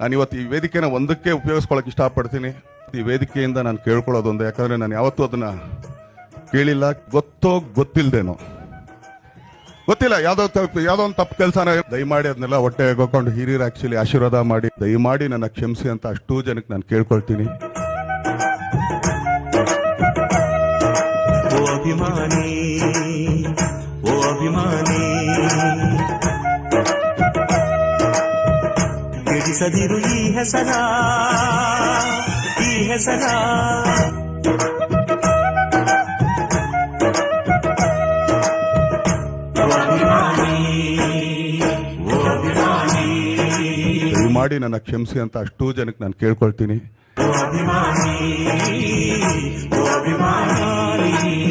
ನಾನು ಇವತ್ತು ಈ ವೇದಿಕೆನ ಒಂದಕ್ಕೆ ಉಪಯೋಗಿಸ್ಕೊಳ್ಳೋಕೆ ಇಷ್ಟಪಡ್ತೀನಿ. ಈ ವೇದಿಕೆಯಿಂದ ನಾನು ಕೇಳ್ಕೊಳ್ಳೋದೊಂದು, ಯಾಕಂದರೆ ನಾನು ಯಾವತ್ತೂ ಅದನ್ನು ಕೇಳಿಲ್ಲ, ಗೊತ್ತೋ ಗೊತ್ತಿಲ್ಲದೇನೋ, ಗೊತ್ತಿಲ್ಲ, ಯಾವುದೋ ಒಂದು ತಪ್ಪು ಕೆಲಸನ ದಯಮಾಡಿ ಅದನ್ನೆಲ್ಲ ಹೊಟ್ಟೆ ಹೋಗ್ಕೊಂಡು ಹಿರಿಯರು ಆ್ಯಕ್ಚುಲಿ ಆಶೀರ್ವಾದ ಮಾಡಿ ದಯಮಾಡಿ ನನ್ನ ಕ್ಷಮಿಸಿ ಅಂತ ಅಷ್ಟೂ ಜನಕ್ಕೆ ನಾನು ಕೇಳ್ಕೊಳ್ತೀನಿ. ಓ ಅಭಿಮಾನಿ, ಓ ಅಭಿಮಾನಿ, ಕೆಡಿಸದಿರು ಈ ಹೆಸರ, ಈ ಹೆಸರ. ದಯಮಾಡಿ ನನ್ನ ಕ್ಷಮಿಸಿ ಅಂತ ಅಷ್ಟೂ ಜನಕ್ಕೆ ನಾನು ಕೇಳ್ಕೊಳ್ತೀನಿ. ಅಭಿಮಾನಿ, ಅಭಿಮಾನಿ.